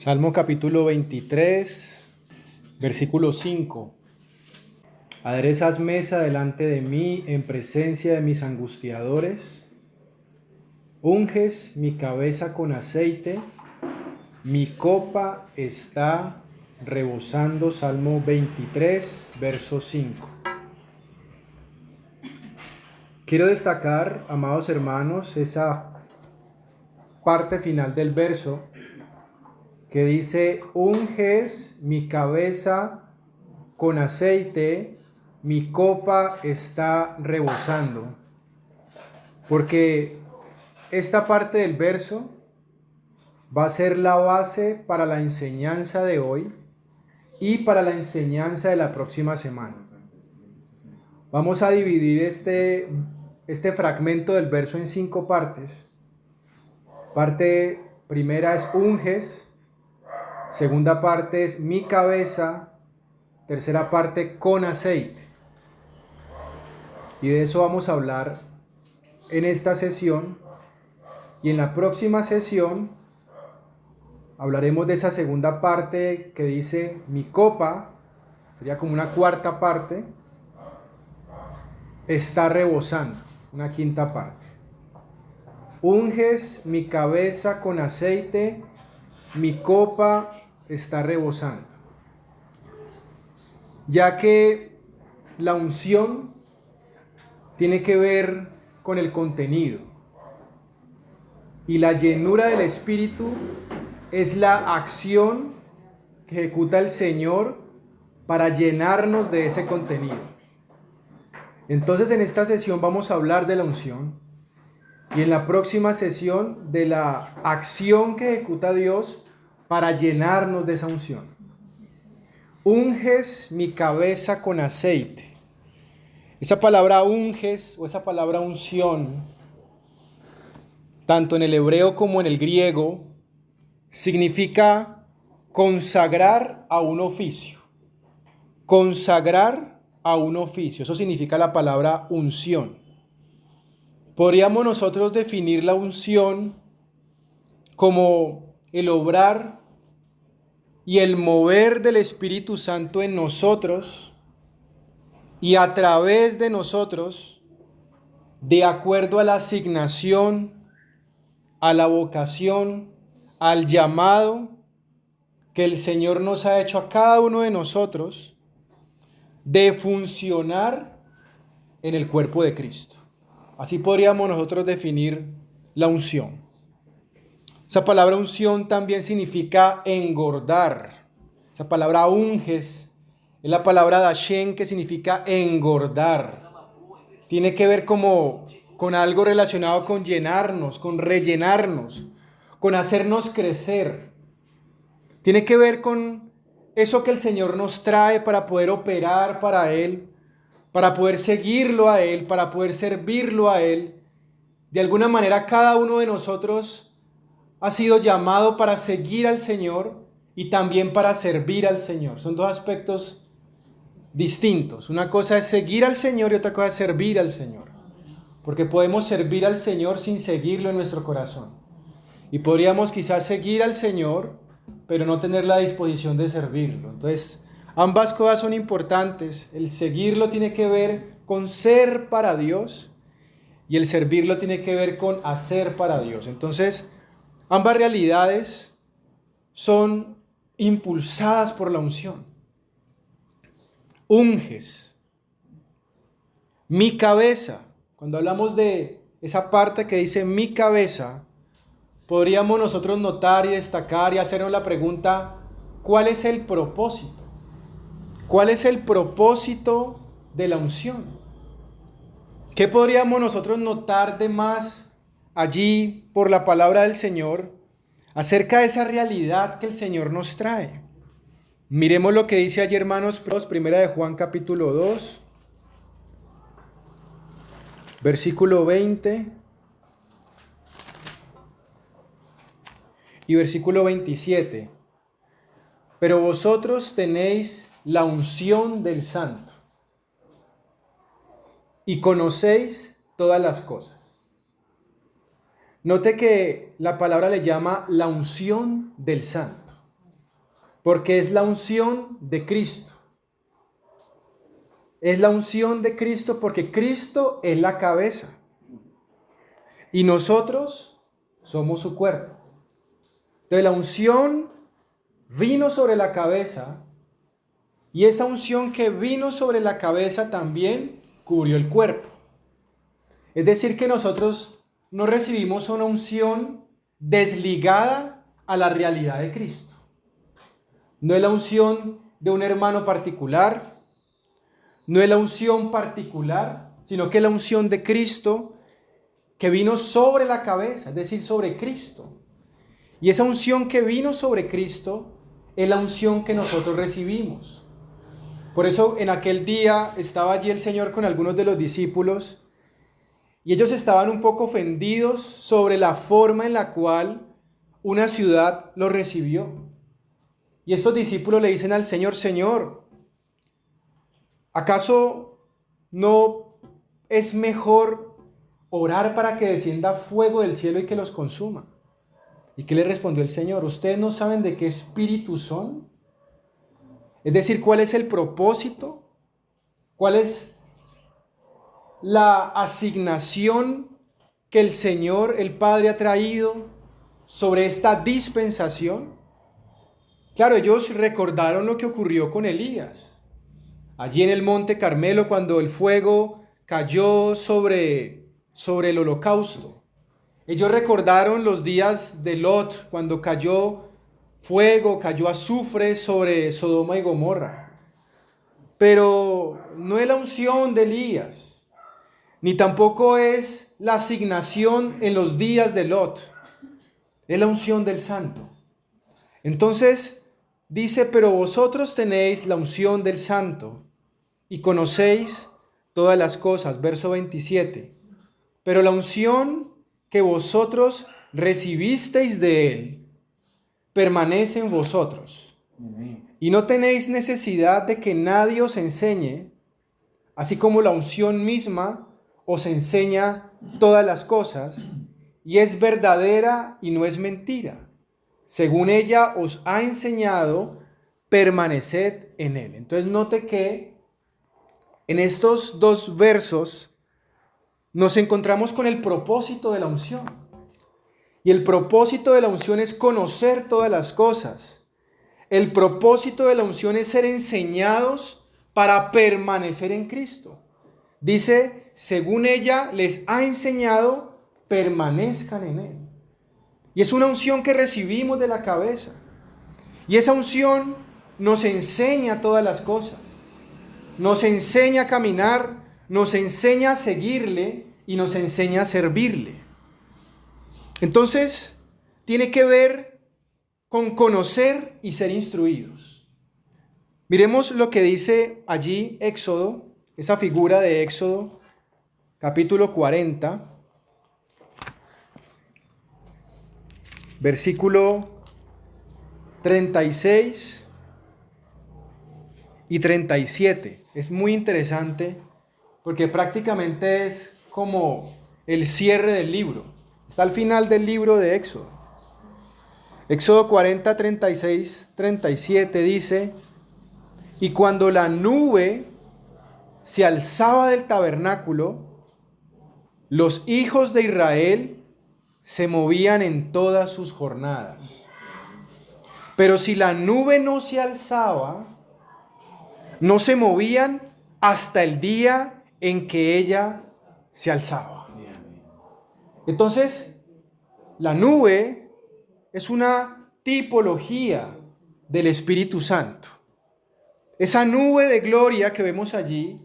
Salmo capítulo 23, versículo 5. Aderezas mesa delante de mí en presencia de mis angustiadores. Unges mi cabeza con aceite, mi copa está rebosando. Salmo 23, verso 5. Quiero destacar, amados hermanos, esa parte final del verso que dice: unges mi cabeza con aceite, mi copa está rebosando. Porque esta parte del verso va a ser la base para la enseñanza de hoy y para la enseñanza de la próxima semana. Vamos a dividir este fragmento del verso en 5 partes. Parte primera es unges. Segunda parte es mi cabeza. Tercera parte con aceite. Y de eso vamos a hablar en esta sesión. Y en la próxima sesión hablaremos de esa segunda parte que dice mi copa. Sería como una cuarta parte. Está rebosando. Una quinta parte. Unges mi cabeza con aceite. Mi copa está rebosando. Ya que la unción tiene que ver con el contenido. Y la llenura del Espíritu es la acción que ejecuta el Señor para llenarnos de ese contenido. Entonces en esta sesión vamos a hablar de la unción. Y en la próxima sesión de la acción que ejecuta Dios para llenarnos de esa unción. Unges mi cabeza con aceite. Esa palabra unges o esa palabra unción, tanto en el hebreo como en el griego, significa consagrar a un oficio. Consagrar a un oficio. Eso significa la palabra unción. Podríamos nosotros definir la unción como el obrar y el mover del Espíritu Santo en nosotros y a través de nosotros, de acuerdo a la asignación, a la vocación, al llamado que el Señor nos ha hecho a cada uno de nosotros, de funcionar en el cuerpo de Cristo. Así podríamos nosotros definir la unción. Esa palabra unción también significa engordar. Esa palabra unges es la palabra dashen, que significa engordar. Tiene que ver con algo relacionado con llenarnos, con rellenarnos, con hacernos crecer. Tiene que ver con eso que el Señor nos trae para poder operar para Él, para poder seguirlo a Él, para poder servirlo a Él. De alguna manera cada uno de nosotros ha sido llamado para seguir al Señor y también para servir al Señor. Son dos aspectos distintos. Una cosa es seguir al Señor y otra cosa es servir al Señor. Porque podemos servir al Señor sin seguirlo en nuestro corazón. Y podríamos quizás seguir al Señor, pero no tener la disposición de servirlo. Entonces, ambas cosas son importantes. El seguirlo tiene que ver con ser para Dios y el servirlo tiene que ver con hacer para Dios. Entonces, ambas realidades son impulsadas por la unción. Unges mi cabeza. Cuando hablamos de esa parte que dice mi cabeza, podríamos nosotros notar y destacar y hacernos la pregunta: ¿cuál es el propósito? ¿Cuál es el propósito de la unción? ¿Qué podríamos nosotros notar de más allí por la palabra del Señor acerca de esa realidad que el Señor nos trae? Miremos lo que dice allí, hermanos, primera de Juan capítulo 2, versículo 20 y versículo 27. Pero vosotros tenéis la unción del Santo y conocéis todas las cosas. Note que la palabra le llama la unción del Santo. porque es la unción de Cristo. Es la unción de Cristo porque Cristo es la cabeza y nosotros somos su cuerpo. Entonces la unción vino sobre la cabeza y esa unción que vino sobre la cabeza también cubrió el cuerpo. Es decir, que nosotros no recibimos una unción desligada a la realidad de Cristo. No es la unción de un hermano particular, no es la unción particular, sino que es la unción de Cristo que vino sobre la cabeza, es decir, sobre Cristo. Y esa unción que vino sobre Cristo es la unción que nosotros recibimos. Por eso en aquel día estaba allí el Señor con algunos de los discípulos y ellos estaban un poco ofendidos sobre la forma en la cual una ciudad lo recibió. Y estos discípulos le dicen al Señor: Señor, ¿acaso no es mejor orar para que descienda fuego del cielo y que los consuma? ¿Y qué le respondió el Señor? ¿Ustedes no saben de qué espíritu son? Es decir, ¿cuál es el propósito? ¿Cuál es la asignación que el Señor, el Padre, ha traído sobre esta dispensación? Claro, ellos recordaron lo que ocurrió con Elías. Allí en el monte Carmelo, cuando el fuego cayó sobre el holocausto. Ellos recordaron los días de Lot, cuando cayó fuego, cayó azufre sobre Sodoma y Gomorra. Pero no es la unción de Elías, ni tampoco es la asignación en los días de Lot. Es la unción del Santo. Entonces dice: pero vosotros tenéis la unción del Santo y conocéis todas las cosas. Verso 27. Pero la unción que vosotros recibisteis de Él permanece en vosotros. Y no tenéis necesidad de que nadie os enseñe, así como la unción misma os enseña todas las cosas, y es verdadera y no es mentira. Según ella os ha enseñado, permaneced en Él. Entonces note que en estos dos versos nos encontramos con el propósito de la unción. Y el propósito de la unción es conocer todas las cosas. El propósito de la unción es ser enseñados para permanecer en Cristo. Dice: según ella les ha enseñado, permanezcan en Él. Y es una unción que recibimos de la cabeza. Y esa unción nos enseña todas las cosas. Nos enseña a caminar, nos enseña a seguirle y nos enseña a servirle. Entonces, tiene que ver con conocer y ser instruidos. Miremos lo que dice allí Éxodo, esa figura de Éxodo, capítulo 40, versículo 36 y 37. Es muy interesante porque prácticamente es como el cierre del libro. Está al final del libro de Éxodo. Éxodo 40, 36, 37 dice: y cuando la nube se alzaba del tabernáculo, los hijos de Israel se movían en todas sus jornadas. Pero si la nube no se alzaba, no se movían hasta el día en que ella se alzaba. Entonces, la nube es una tipología del Espíritu Santo. Esa nube de gloria que vemos allí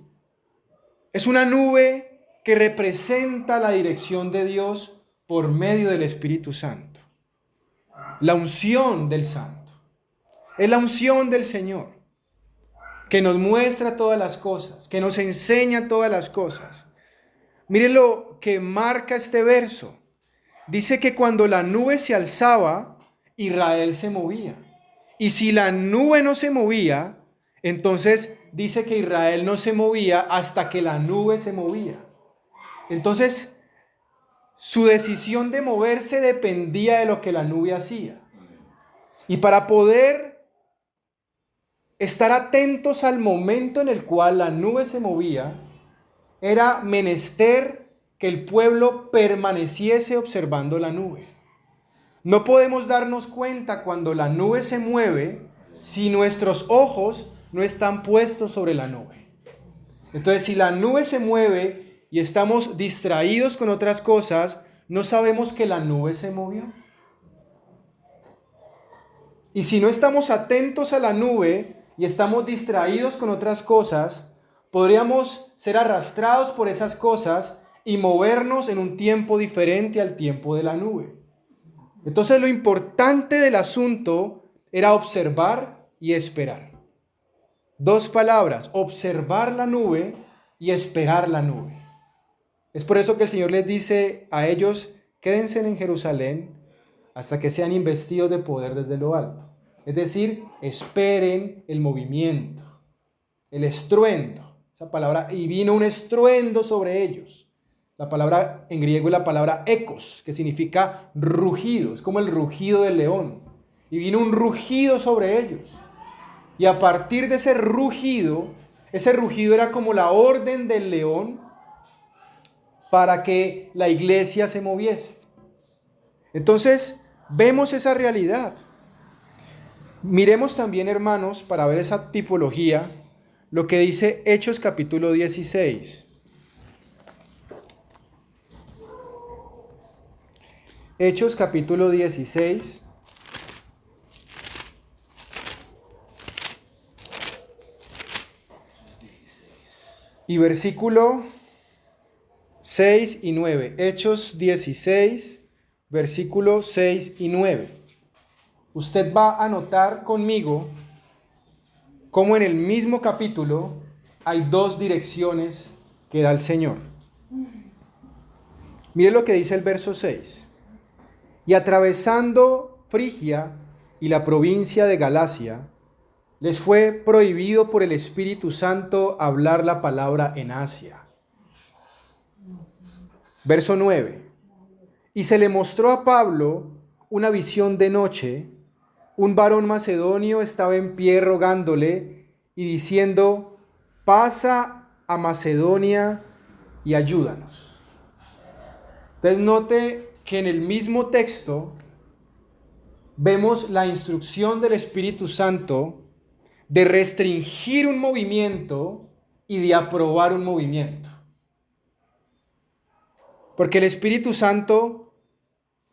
es una nube que representa la dirección de Dios por medio del Espíritu Santo. La unción del Santo. Es la unción del Señor que nos muestra todas las cosas, que nos enseña todas las cosas. Miren lo que marca este verso. Dice que cuando la nube se alzaba, Israel se movía. Y si la nube no se movía, entonces dice que Israel no se movía hasta que la nube se movía. Entonces, su decisión de moverse dependía de lo que la nube hacía. Y para poder estar atentos al momento en el cual la nube se movía, era menester que el pueblo permaneciese observando la nube. No podemos darnos cuenta cuando la nube se mueve si nuestros ojos no están puestos sobre la nube. Entonces, si la nube se mueve y estamos distraídos con otras cosas, no sabemos que la nube se movió. Y si no estamos atentos a la nube y estamos distraídos con otras cosas, podríamos ser arrastrados por esas cosas y movernos en un tiempo diferente al tiempo de la nube. Entonces, lo importante del asunto era observar y esperar. Dos palabras: observar la nube y esperar la nube. Es por eso que el Señor les dice a ellos: quédense en Jerusalén hasta que sean investidos de poder desde lo alto. Es decir, esperen el movimiento, el estruendo. Esa palabra, y vino un estruendo sobre ellos. La palabra en griego es la palabra ecos, que significa rugido. Es como el rugido del león. Y vino un rugido sobre ellos. Y a partir de ese rugido era como la orden del león para que la iglesia se moviese. Entonces, vemos esa realidad. Miremos también, hermanos, para ver esa tipología, lo que dice Hechos capítulo 16. Hechos capítulo 16. Y versículo 6 y 9. Hechos 16, versículos 6 y 9. Usted va a notar conmigo cómo en el mismo capítulo hay dos direcciones que da el Señor. Mire lo que dice el verso 6. Y atravesando Frigia y la provincia de Galacia, les fue prohibido por el Espíritu Santo hablar la palabra en Asia. Verso 9. Y se le mostró a Pablo una visión de noche. Un varón macedonio estaba en pie rogándole y diciendo: pasa a Macedonia y ayúdanos. Entonces note que en el mismo texto vemos la instrucción del Espíritu Santo de restringir un movimiento y de aprobar un movimiento. Porque el Espíritu Santo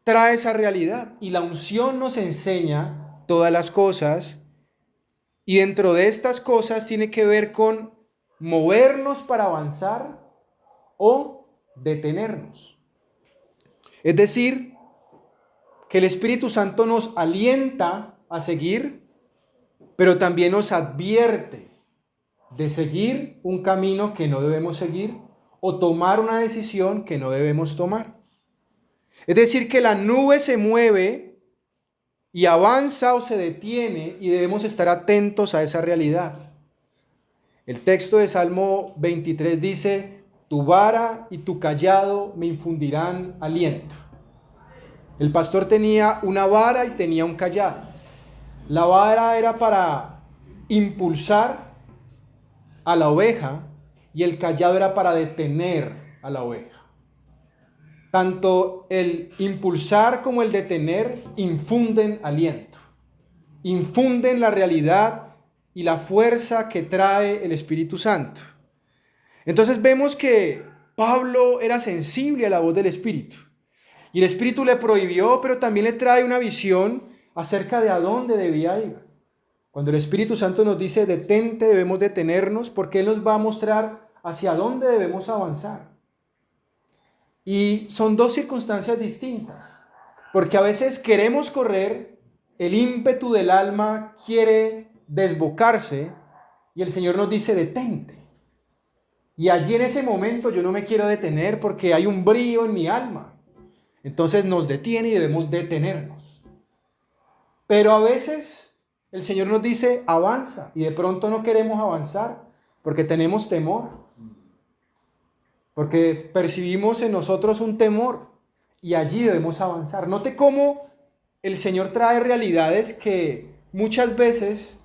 trae esa realidad y la unción nos enseña todas las cosas, y dentro de estas cosas tiene que ver con movernos para avanzar o detenernos. Es decir, que el Espíritu Santo nos alienta a seguir, pero también nos advierte de seguir un camino que no debemos seguir o tomar una decisión que no debemos tomar. Es decir, que la nube se mueve y avanza o se detiene y debemos estar atentos a esa realidad. El texto de Salmo 23 dice: tu vara y tu cayado me infundirán aliento. El pastor tenía una vara y tenía un cayado. La vara era para impulsar a la oveja y el cayado era para detener a la oveja. Tanto el impulsar como el detener infunden aliento, infunden la realidad y la fuerza que trae el Espíritu Santo. Entonces vemos que Pablo era sensible a la voz del Espíritu. Y el Espíritu le prohibió, pero también le trae una visión acerca de a dónde debía ir. Cuando el Espíritu Santo nos dice detente, debemos detenernos, porque Él nos va a mostrar hacia dónde debemos avanzar. Y son dos circunstancias distintas, porque a veces queremos correr, el ímpetu del alma quiere desbocarse y el Señor nos dice detente. Y allí en ese momento yo no me quiero detener porque hay un brío en mi alma. Entonces nos detiene y debemos detenernos. Pero a veces el Señor nos dice avanza y de pronto no queremos avanzar porque tenemos temor. Porque percibimos en nosotros un temor y allí debemos avanzar. Note cómo el Señor trae realidades que muchas veces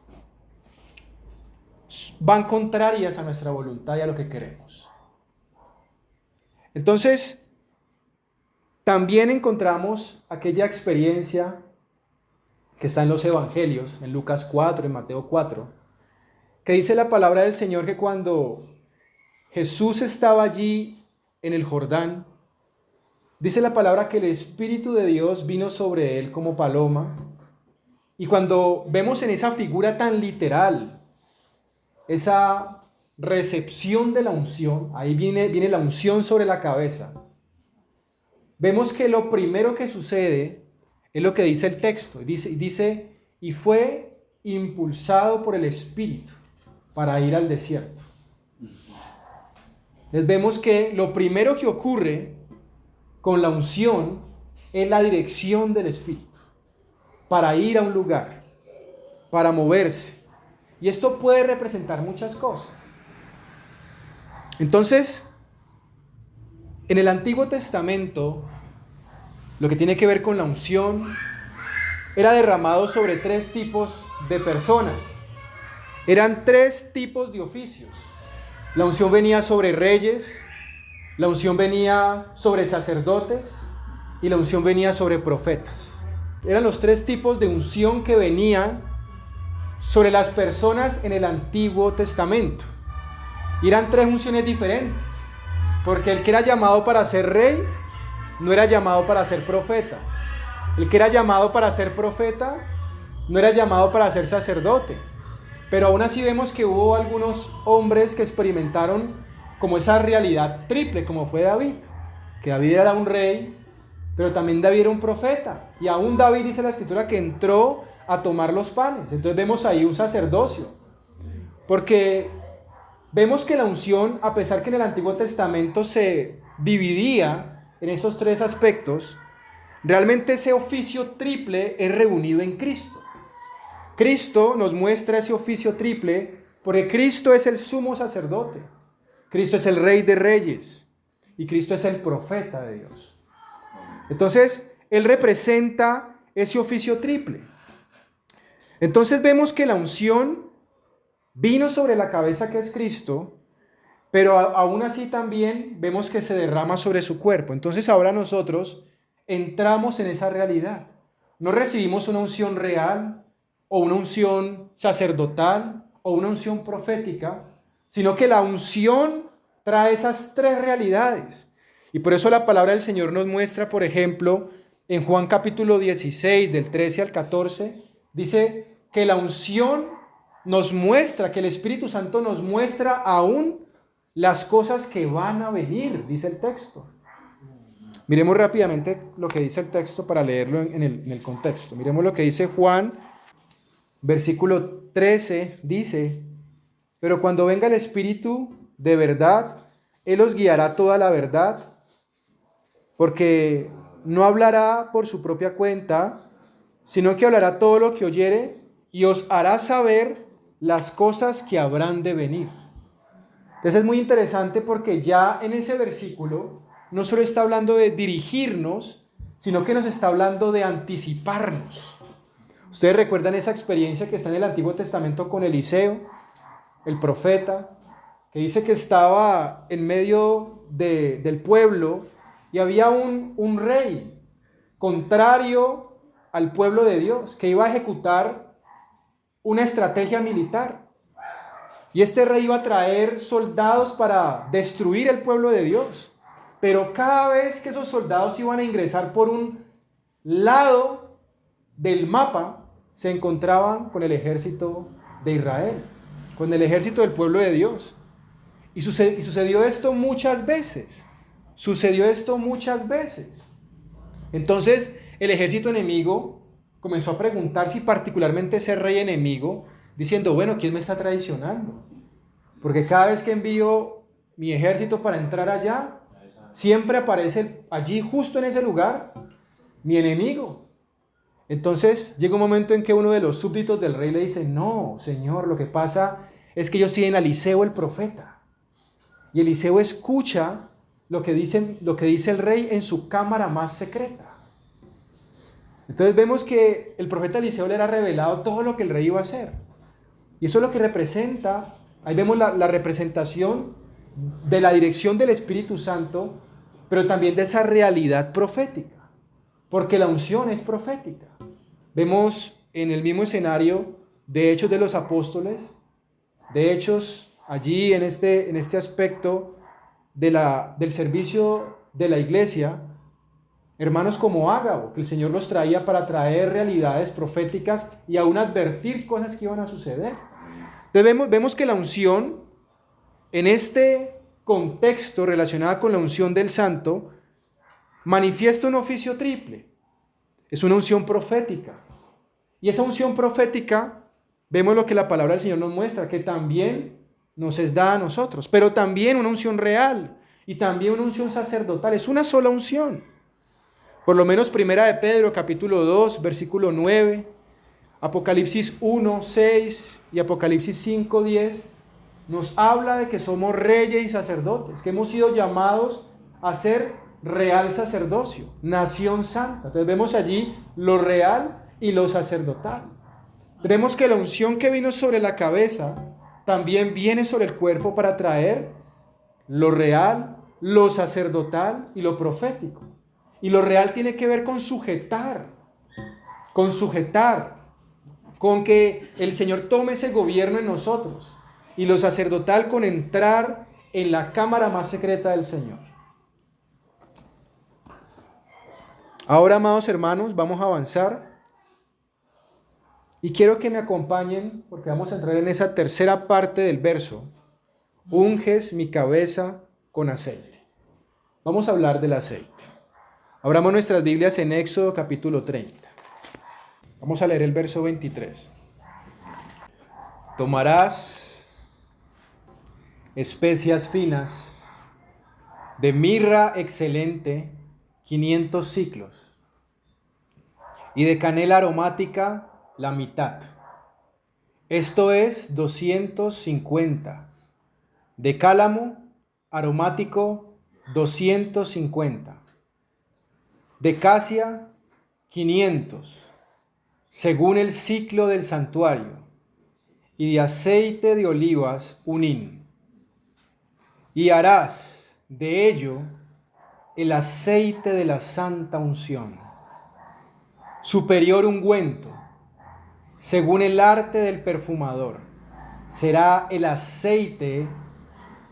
van contrarias a nuestra voluntad y a lo que queremos. Entonces, también encontramos aquella experiencia que está en los evangelios, en Lucas 4, en Mateo 4, que dice la palabra del Señor que cuando Jesús estaba allí en el Jordán, dice la palabra que el Espíritu de Dios vino sobre él como paloma. Y cuando vemos en esa figura tan literal, esa recepción de la unción, ahí viene la unción sobre la cabeza, vemos que lo primero que sucede es lo que dice el texto. Dice, y fue impulsado por el Espíritu para ir al desierto. Entonces vemos que lo primero que ocurre con la unción es la dirección del Espíritu para ir a un lugar, para moverse. Y esto puede representar muchas cosas. Entonces, en el Antiguo Testamento, lo que tiene que ver con la unción era derramado sobre 3 tipos de personas. Eran 3 tipos de oficios. La unción venía sobre reyes, la unción venía sobre sacerdotes y la unción venía sobre profetas. Eran los 3 tipos de unción que venían sobre las personas en el Antiguo Testamento. Y eran 3 unciones diferentes, porque el que era llamado para ser rey no era llamado para ser profeta. El que era llamado para ser profeta no era llamado para ser sacerdote. Pero aún así vemos que hubo algunos hombres que experimentaron como esa realidad triple, como fue David. Que David era un rey, pero también David era un profeta. Y aún David dice la Escritura que entró a tomar los panes. Entonces vemos ahí un sacerdocio. Porque vemos que la unción, a pesar que en el Antiguo Testamento se dividía en esos 3 aspectos, realmente ese oficio triple es reunido en Cristo. Cristo nos muestra ese oficio triple porque Cristo es el sumo sacerdote, Cristo es el Rey de Reyes y Cristo es el profeta de Dios. Entonces, Él representa ese oficio triple. Entonces vemos que la unción vino sobre la cabeza que es Cristo, pero aún así también vemos que se derrama sobre su cuerpo. Entonces ahora nosotros entramos en esa realidad. No recibimos una unción real, o una unción sacerdotal, o una unción profética, sino que la unción trae esas 3 realidades. Y por eso la palabra del Señor nos muestra, por ejemplo, en Juan capítulo 16, del 13 al 14, dice que la unción nos muestra, que el Espíritu Santo nos muestra aún las cosas que van a venir, dice el texto. Miremos rápidamente lo que dice el texto para leerlo en el contexto. Miremos lo que dice Juan. Versículo 13 dice, pero cuando venga el Espíritu de verdad, Él os guiará toda la verdad, porque no hablará por su propia cuenta, sino que hablará todo lo que oyere y os hará saber las cosas que habrán de venir. Entonces es muy interesante porque ya en ese versículo no solo está hablando de dirigirnos, sino que nos está hablando de anticiparnos. Ustedes recuerdan esa experiencia que está en el Antiguo Testamento con Eliseo, el profeta, que dice que estaba en medio del pueblo y había un rey contrario al pueblo de Dios, que iba a ejecutar una estrategia militar. Y este rey iba a traer soldados para destruir el pueblo de Dios. Pero cada vez que esos soldados iban a ingresar por un lado del mapa, se encontraban con el ejército de Israel, con el ejército del pueblo de Dios. Y sucedió esto muchas veces. Entonces el ejército enemigo comenzó a preguntar si particularmente ese rey enemigo, diciendo, bueno, ¿quién me está traicionando? Porque cada vez que envío mi ejército para entrar allá, siempre aparece allí, justo en ese lugar, mi enemigo. Entonces llega un momento en que uno de los súbditos del rey le dice, no, señor, lo que pasa es que ellos siguen a Eliseo el profeta. Y Eliseo escucha lo que dice el rey en su cámara más secreta. Entonces vemos que el profeta Eliseo le era revelado todo lo que el rey iba a hacer. Y eso es lo que representa, ahí vemos la representación de la dirección del Espíritu Santo, pero también de esa realidad profética, porque la unción es profética. Vemos en el mismo escenario de Hechos de los Apóstoles, de Hechos allí en este aspecto del servicio de la iglesia, hermanos como Ágabo, que el Señor los traía para traer realidades proféticas y aún advertir cosas que iban a suceder. Entonces vemos que la unción, en este contexto relacionado con la unción del santo, manifiesta un oficio triple. Es una unción profética. Y esa unción profética, vemos lo que la palabra del Señor nos muestra, que también nos es dada a nosotros, pero también una unción real y también una unción sacerdotal. Es una sola unción. Por lo menos Primera de Pedro, capítulo 2, versículo 9, Apocalipsis 1, 6 y Apocalipsis 5, 10, nos habla de que somos reyes y sacerdotes, que hemos sido llamados a ser real sacerdocio, nación santa. Entonces vemos allí lo real y lo sacerdotal. Vemos que la unción que vino sobre la cabeza también viene sobre el cuerpo para traer lo real, lo sacerdotal y lo profético. Y lo real tiene que ver con sujetar, con que el Señor tome ese gobierno en nosotros. Y lo sacerdotal con entrar en la cámara más secreta del Señor. Ahora, amados hermanos, vamos a avanzar. Y quiero que me acompañen, porque vamos a entrar en esa tercera parte del verso. Unges mi cabeza con aceite. Vamos a hablar del aceite. Abramos nuestras Biblias en Éxodo capítulo 30. Vamos a leer el verso 23. Tomarás especias finas de mirra excelente, 500 siclos, y de canela aromática, la mitad. Esto es 250. De cálamo aromático, 250. De casia, 500, según el ciclo del santuario, y de aceite de olivas, un hin. Y harás de ello el aceite de la santa unción, superior ungüento, según el arte del perfumador, será el aceite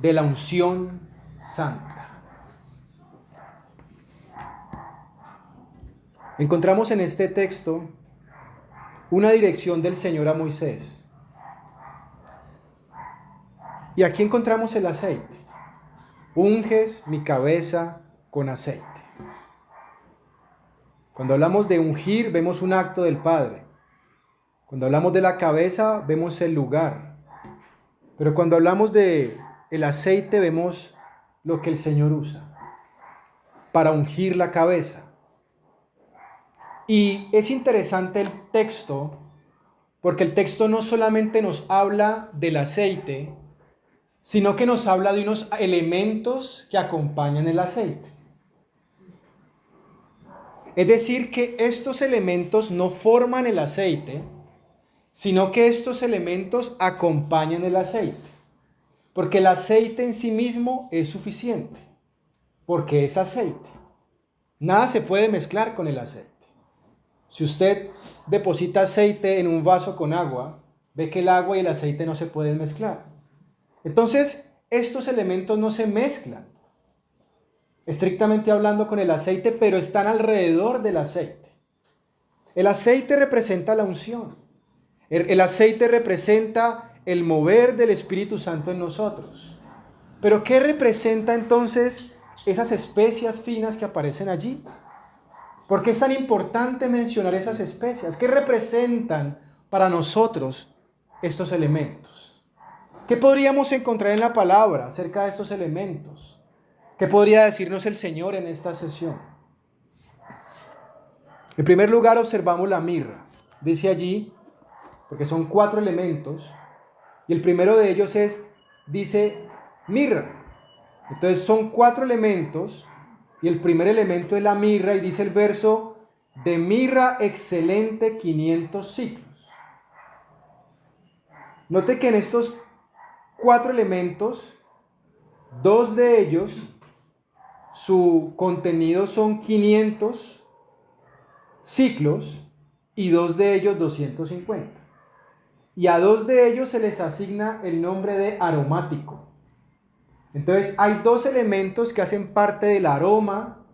de la unción santa. Encontramos en este texto una dirección del Señor a Moisés. Y aquí encontramos el aceite. Unges mi cabeza con aceite. Cuando hablamos de ungir, vemos un acto del Padre. Cuando hablamos de la cabeza, vemos el lugar. Pero cuando hablamos de el aceite, vemos lo que el Señor usa para ungir la cabeza. Y es interesante el texto, porque el texto no solamente nos habla del aceite, sino que nos habla de unos elementos que acompañan el aceite. Es decir, que estos elementos no forman el aceite, sino que estos elementos acompañan el aceite. Porque el aceite en sí mismo es suficiente, porque es aceite. Nada se puede mezclar con el aceite. Si usted deposita aceite en un vaso con agua, ve que el agua y el aceite no se pueden mezclar. Entonces, estos elementos no se mezclan, estrictamente hablando, con el aceite, pero están alrededor del aceite. El aceite representa la unción. El aceite representa el mover del Espíritu Santo en nosotros. Pero ¿qué representa entonces esas especias finas que aparecen allí? ¿Por qué es tan importante mencionar esas especias? ¿Qué representan para nosotros estos elementos? ¿Qué podríamos encontrar en la palabra acerca de estos elementos? ¿Qué podría decirnos el Señor en esta sesión? En primer lugar, observamos la mirra. Dice allí, porque son 4 elementos, y el primero de ellos dice mirra. Entonces son 4 elementos, y el primer elemento es la mirra, y dice el verso, de mirra excelente 500 siclos. Note que en estos 4 elementos, 2 de ellos, su contenido son 500 ciclos y 2 de ellos 250. Y a 2 de ellos se les asigna el nombre de aromático. Entonces hay 2 elementos que hacen parte del aroma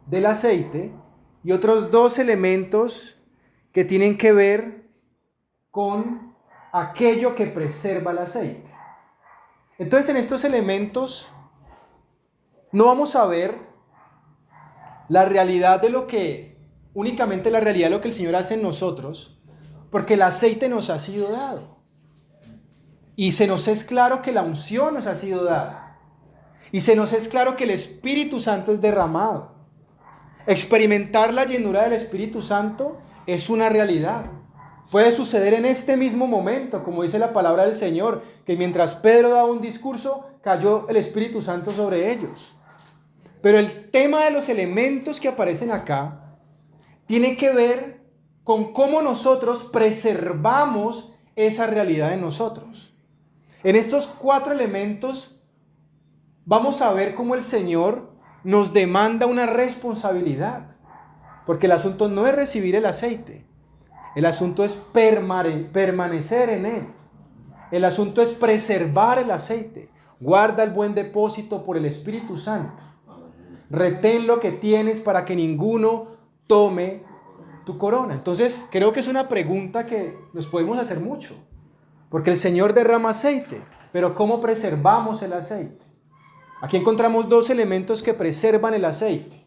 del aceite y otros 2 elementos que tienen que ver con aquello que preserva el aceite. Entonces en estos elementos no vamos a ver la realidad de lo que, únicamente la realidad de lo que el Señor hace en nosotros, porque el aceite nos ha sido dado. Y se nos es claro que la unción nos ha sido dada. Y se nos es claro que el Espíritu Santo es derramado. Experimentar la llenura del Espíritu Santo es una realidad. Puede suceder en este mismo momento, como dice la palabra del Señor, que mientras Pedro daba un discurso, cayó el Espíritu Santo sobre ellos. Pero el tema de los elementos que aparecen acá tiene que ver con cómo nosotros preservamos esa realidad en nosotros. En estos 4 elementos vamos a ver cómo el Señor nos demanda una responsabilidad. Porque el asunto no es recibir el aceite. El asunto es permanecer en él. El asunto es preservar el aceite. Guarda el buen depósito por el Espíritu Santo. Retén lo que tienes para que ninguno tome tu corona. Entonces, creo que es una pregunta que nos podemos hacer mucho. Porque el Señor derrama aceite, pero ¿cómo preservamos el aceite? Aquí encontramos 2 elementos que preservan el aceite.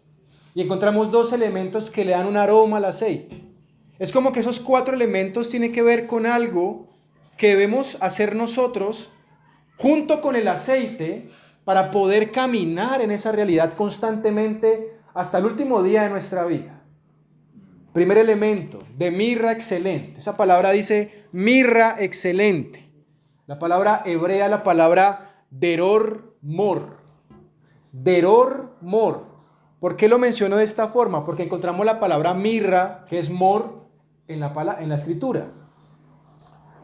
Y encontramos 2 elementos que le dan un aroma al aceite. Es como que esos 4 elementos tienen que ver con algo que debemos hacer nosotros junto con el aceite para poder caminar en esa realidad constantemente hasta el último día de nuestra vida. Primer elemento, de mirra excelente. Esa palabra dice mirra excelente. La palabra hebrea, la palabra deror mor. Deror mor. ¿Por qué lo menciono de esta forma? Porque encontramos la palabra mirra, que es mor, en la escritura.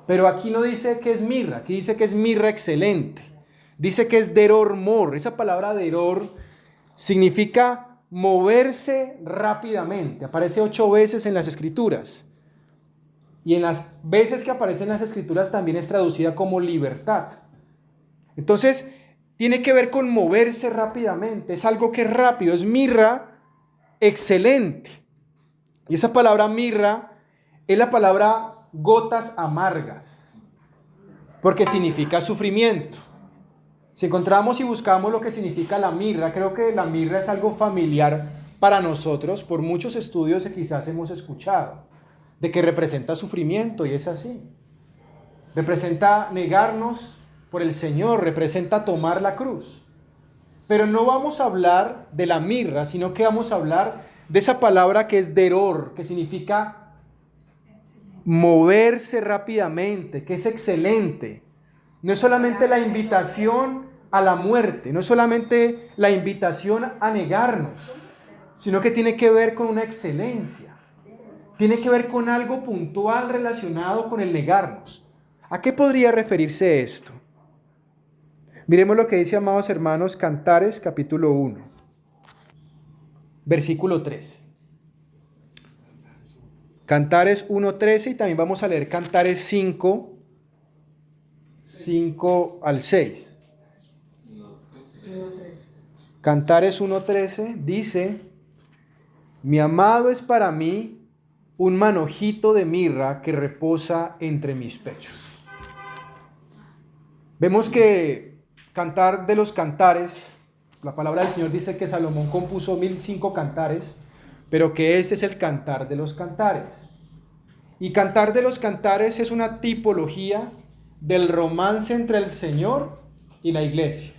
Pero aquí no dice que es mirra, aquí dice que es mirra excelente. Dice que es deror mor. Esa palabra deror significa moverse rápidamente. Aparece 8 veces en las escrituras. Y en las veces que aparece en las escrituras también es traducida como libertad. Entonces, tiene que ver con moverse rápidamente. Es algo que es rápido. Es mirra excelente. Y esa palabra mirra es la palabra gotas amargas. Porque significa sufrimiento. Si encontramos y buscamos lo que significa la mirra, creo que la mirra es algo familiar para nosotros por muchos estudios que quizás hemos escuchado, de que representa sufrimiento, y es así. Representa negarnos por el Señor, representa tomar la cruz. Pero no vamos a hablar de la mirra, sino que vamos a hablar de esa palabra que es deror, que significa moverse rápidamente, que es excelente. No es solamente la invitación a la muerte, no es solamente la invitación a negarnos, sino que tiene que ver con una excelencia. Tiene que ver con algo puntual relacionado con el negarnos. ¿A qué podría referirse esto? Miremos lo que dice, amados hermanos, Cantares capítulo 1, versículo 13. Cantares 1:13 y también vamos a leer Cantares 5 al 6. Cantares 1:13 dice: mi amado es para mí un manojito de mirra que reposa entre mis pechos. Vemos que Cantar de los Cantares, la palabra del Señor dice que Salomón compuso 1005 cantares, pero que este es el Cantar de los Cantares. Y Cantar de los Cantares es una tipología del romance entre el Señor y la iglesia.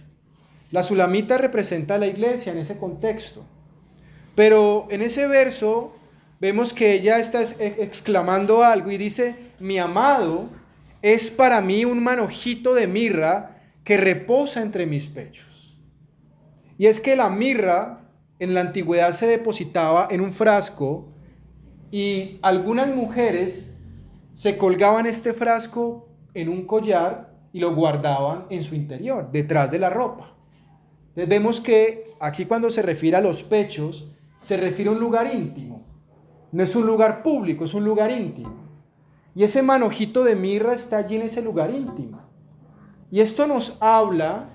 La sulamita representa a la iglesia en ese contexto. Pero en ese verso vemos que ella está exclamando algo y dice: mi amado es para mí un manojito de mirra que reposa entre mis pechos. Y es que la mirra en la antigüedad se depositaba en un frasco y algunas mujeres se colgaban este frasco en un collar y lo guardaban en su interior, detrás de la ropa. Entonces vemos que aquí cuando se refiere a los pechos, se refiere a un lugar íntimo. No es un lugar público, es un lugar íntimo. Y ese manojito de mirra está allí en ese lugar íntimo. Y esto nos habla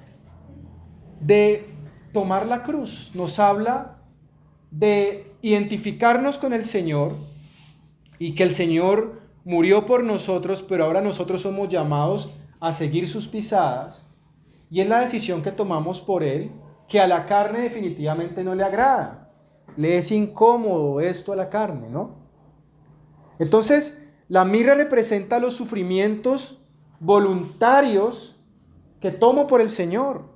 de tomar la cruz, nos habla de identificarnos con el Señor y que el Señor murió por nosotros, pero ahora nosotros somos llamados a seguir sus pisadas. Y es la decisión que tomamos por Él, que a la carne definitivamente no le agrada. Le es incómodo esto a la carne, ¿no? Entonces, la mirra representa los sufrimientos voluntarios que tomo por el Señor.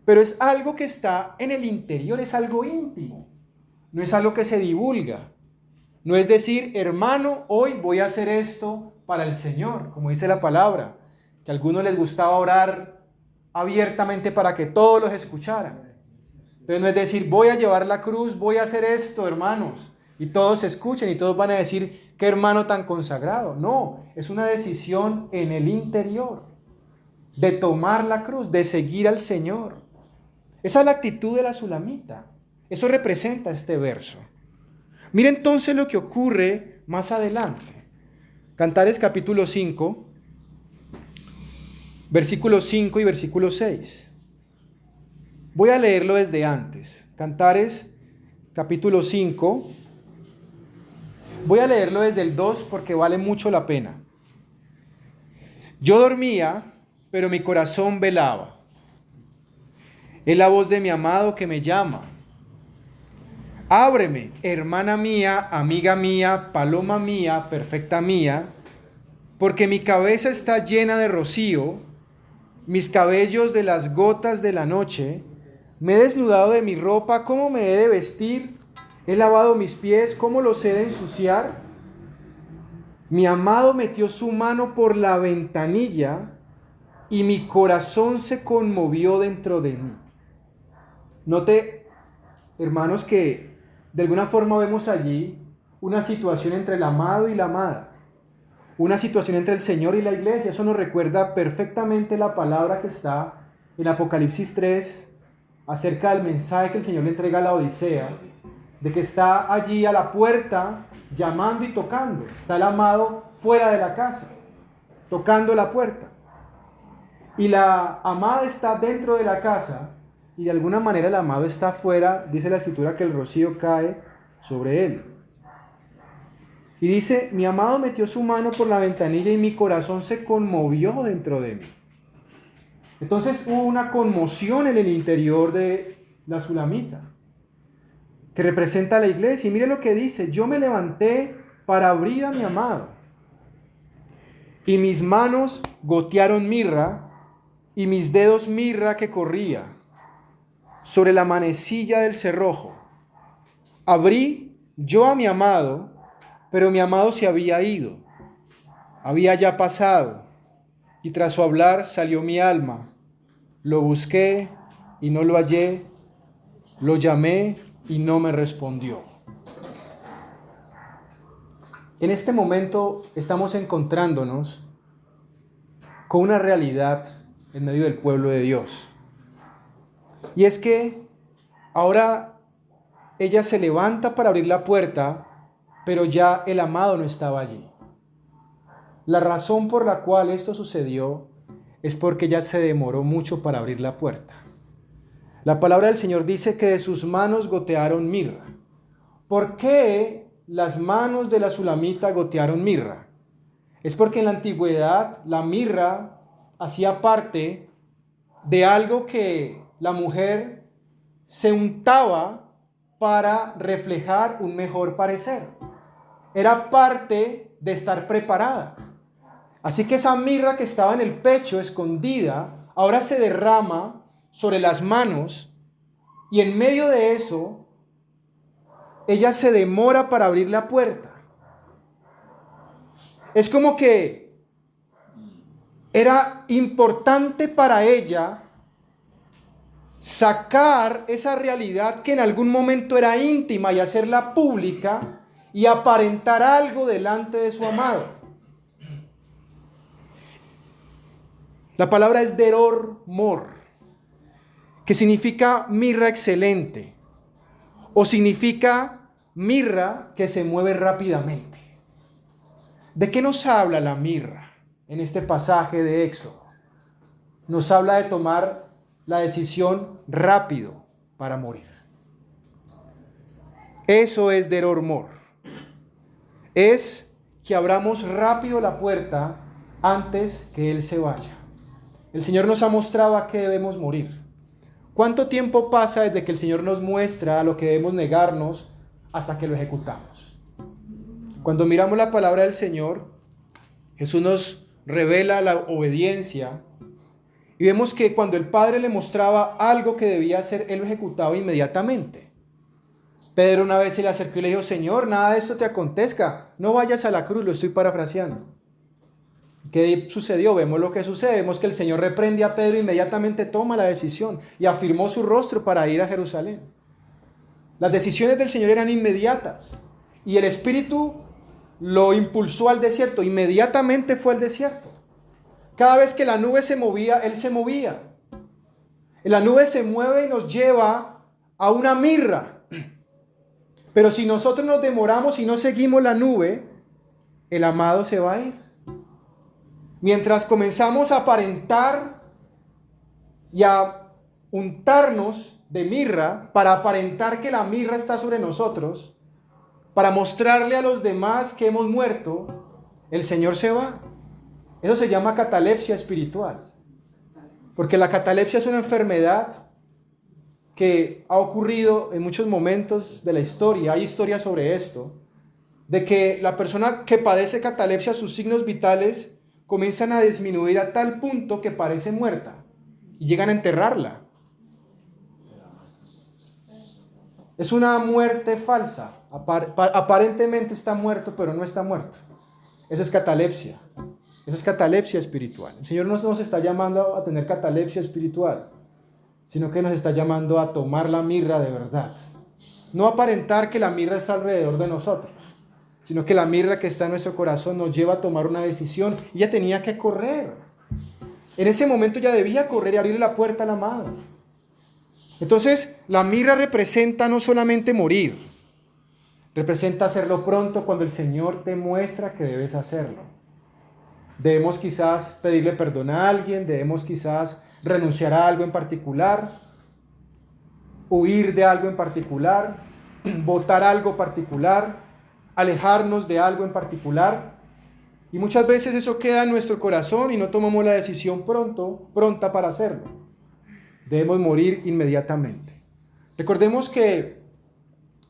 Pero es algo que está en el interior, es algo íntimo. No es algo que se divulga. No es decir, hermano, hoy voy a hacer esto para el Señor, como dice la palabra, que a algunos les gustaba orar abiertamente para que todos los escucharan. Entonces no es decir, voy a llevar la cruz, voy a hacer esto, hermanos, y todos escuchen y todos van a decir, qué hermano tan consagrado. No, es una decisión en el interior, de tomar la cruz, de seguir al Señor. Esa es la actitud de la sulamita. Eso representa este verso. Mira entonces lo que ocurre más adelante. Cantares capítulo 5, versículos 5 y versículo 6. Voy a leerlo desde antes. Cantares capítulo 5. Voy a leerlo desde el 2 porque vale mucho la pena. Yo dormía, pero mi corazón velaba. Es la voz de mi amado que me llama. Ábreme, hermana mía, amiga mía, paloma mía, perfecta mía, porque mi cabeza está llena de rocío, mis cabellos de las gotas de la noche, me he desnudado de mi ropa, ¿cómo me he de vestir? He lavado mis pies, ¿cómo los he de ensuciar? Mi amado metió su mano por la ventanilla y mi corazón se conmovió dentro de mí. Note, hermanos, que de alguna forma vemos allí una situación entre el amado y la amada, una situación entre el Señor y la iglesia. Eso nos recuerda perfectamente la palabra que está en Apocalipsis 3 acerca del mensaje que el Señor le entrega a la Odisea, de que está allí a la puerta llamando y tocando. Está el amado fuera de la casa, tocando la puerta. Y la amada está dentro de la casa y de alguna manera el amado está afuera. Dice la Escritura que el rocío cae sobre él. Y dice, mi amado metió su mano por la ventanilla y mi corazón se conmovió dentro de mí. Entonces hubo una conmoción en el interior de la sulamita, que representa a la iglesia. Y mire lo que dice, yo me levanté para abrir a mi amado, y mis manos gotearon mirra, y mis dedos mirra que corría sobre la manecilla del cerrojo. Abrí yo a mi amado, pero mi amado se había ido, había ya pasado, y tras su hablar salió mi alma. Lo busqué y no lo hallé, lo llamé y no me respondió. En este momento estamos encontrándonos con una realidad en medio del pueblo de Dios. Y es que ahora ella se levanta para abrir la puerta, pero ya el amado no estaba allí. La razón por la cual esto sucedió es porque ella se demoró mucho para abrir la puerta. La palabra del Señor dice que de sus manos gotearon mirra. ¿Por qué las manos de la sulamita gotearon mirra? Es porque en la antigüedad la mirra hacía parte de algo que la mujer se untaba para reflejar un mejor parecer. Era parte de estar preparada. Así que esa mirra que estaba en el pecho escondida, ahora se derrama sobre las manos, y en medio de eso, ella se demora para abrir la puerta. Es como que era importante para ella sacar esa realidad que en algún momento era íntima y hacerla pública y aparentar algo delante de su amado. La palabra es deror mor, que significa mirra excelente, o significa mirra que se mueve rápidamente. ¿De qué nos habla la mirra en este pasaje de Éxodo? Nos habla de tomar la decisión rápido para morir. Eso es deror mor. Es que abramos rápido la puerta antes que Él se vaya. El Señor nos ha mostrado a qué debemos morir. ¿Cuánto tiempo pasa desde que el Señor nos muestra a lo que debemos negarnos hasta que lo ejecutamos? Cuando miramos la palabra del Señor, Jesús nos revela la obediencia y vemos que cuando el Padre le mostraba algo que debía hacer, Él lo ejecutaba inmediatamente. Pedro una vez se le acercó y le dijo: Señor, nada de esto te acontezca, no vayas a la cruz, lo estoy parafraseando. ¿Qué sucedió? Vemos lo que sucede, vemos que el Señor reprende a Pedro e inmediatamente toma la decisión y afirmó su rostro para ir a Jerusalén. Las decisiones del Señor eran inmediatas y el Espíritu lo impulsó al desierto, inmediatamente fue al desierto. Cada vez que la nube se movía, Él se movía. La nube se mueve y nos lleva a una mirra. Pero si nosotros nos demoramos y no seguimos la nube, el amado se va a ir. Mientras comenzamos a aparentar y a untarnos de mirra para aparentar que la mirra está sobre nosotros, para mostrarle a los demás que hemos muerto, el Señor se va. Eso se llama catalepsia espiritual. Porque la catalepsia es una enfermedad que ha ocurrido en muchos momentos de la historia. Hay historias sobre esto, de que la persona que padece catalepsia, sus signos vitales comienzan a disminuir a tal punto que parece muerta y llegan a enterrarla. Es una muerte falsa. Aparentemente está muerto, pero no está muerto. Eso es catalepsia. Eso es catalepsia espiritual. El Señor no nos está llamando a tener catalepsia espiritual, sino que nos está llamando a tomar la mirra de verdad. No aparentar que la mirra está alrededor de nosotros, sino que la mirra que está en nuestro corazón nos lleva a tomar una decisión. Y ella tenía que correr. En ese momento ya debía correr y abrirle la puerta al amado. Entonces, la mirra representa no solamente morir, representa hacerlo pronto cuando el Señor te muestra que debes hacerlo. Debemos quizás pedirle perdón a alguien, debemos quizás renunciar a algo en particular, huir de algo en particular, votar algo particular, alejarnos de algo en particular, y muchas veces eso queda en nuestro corazón y no tomamos la decisión pronta para hacerlo. Debemos morir inmediatamente. Recordemos que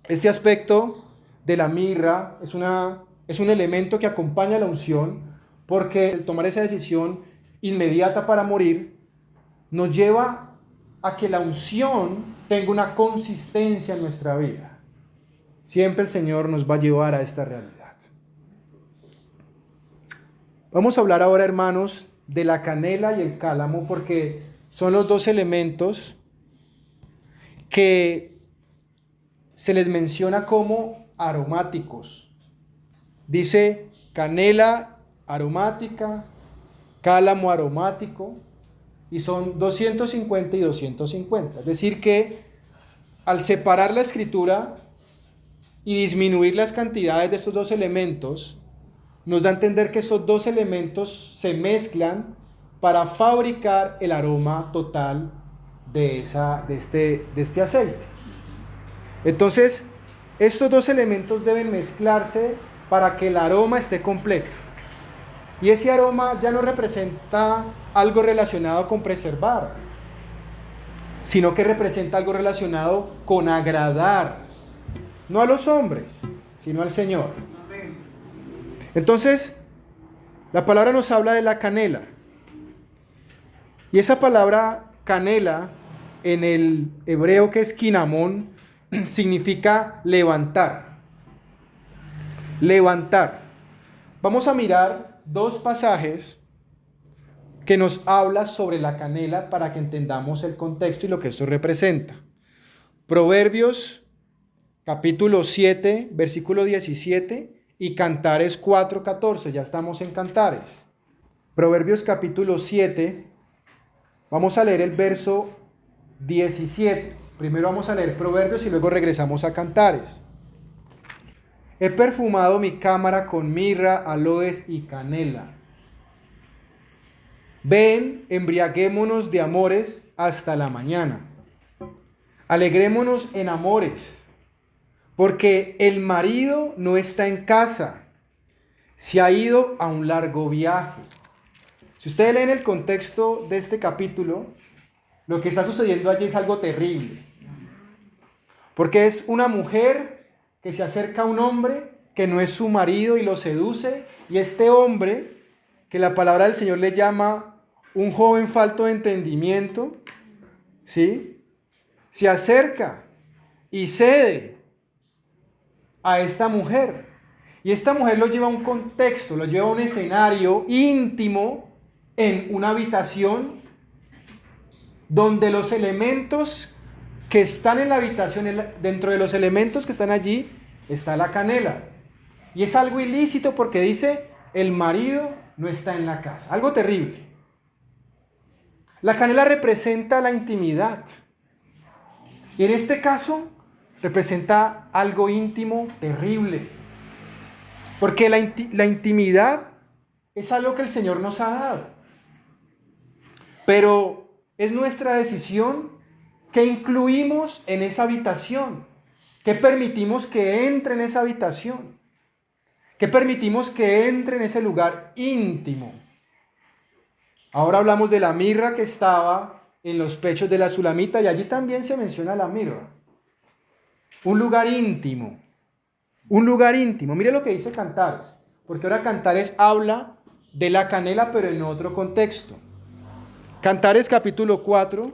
este aspecto de la mirra es un elemento que acompaña la unción, porque el tomar esa decisión inmediata para morir nos lleva a que la unción tenga una consistencia en nuestra vida. Siempre el Señor nos va a llevar a esta realidad. Vamos a hablar ahora, hermanos, de la canela y el cálamo, porque son los dos elementos que se les menciona como aromáticos. Dice canela aromática, cálamo aromático, y son 250 y 250. Es decir que al separar la escritura y disminuir las cantidades de estos dos elementos, nos da a entender que estos dos elementos se mezclan para fabricar el aroma total de este aceite. Entonces, estos dos elementos deben mezclarse para que el aroma esté completo. Y ese aroma ya no representa algo relacionado con preservar, sino que representa algo relacionado con agradar, no a los hombres, sino al Señor. Entonces, la palabra nos habla de la canela. Y esa palabra canela, en el hebreo que es kinamón, significa levantar. Levantar. Vamos a mirar dos pasajes que nos habla sobre la canela para que entendamos el contexto y lo que esto representa. Proverbios capítulo 7, versículo 17 y Cantares 4:14. Ya estamos en Cantares. Proverbios capítulo 7, Vamos a leer el verso 17. Primero vamos a leer Proverbios y luego regresamos a Cantares. He perfumado mi cámara con mirra, aloes y canela. Ven, embriaguémonos de amores hasta la mañana. Alegrémonos en amores, porque el marido no está en casa, se ha ido a un largo viaje. Si ustedes leen el contexto de este capítulo, lo que está sucediendo allí es algo terrible. Porque es una mujer que se acerca a un hombre que no es su marido y lo seduce, y este hombre, que la palabra del Señor le llama un joven falto de entendimiento, ¿sí?, se acerca y cede a esta mujer. Y esta mujer lo lleva a un contexto, lo lleva a un escenario íntimo en una habitación donde los elementos que están en la habitación, dentro de los elementos que están allí, está la canela. Y es algo ilícito porque dice, el marido no está en la casa. Algo terrible. La canela representa la intimidad. Y en este caso, representa algo íntimo terrible. Porque la intimidad es algo que el Señor nos ha dado. Pero es nuestra decisión qué incluimos en esa habitación, qué permitimos que entre en esa habitación, qué permitimos que entre en ese lugar íntimo. Ahora hablamos de la mirra que estaba en los pechos de la Sulamita, y allí también se menciona la mirra. Un lugar íntimo, un lugar íntimo. Mire lo que dice Cantares, porque ahora Cantares habla de la canela, pero en otro contexto. Cantares capítulo 4,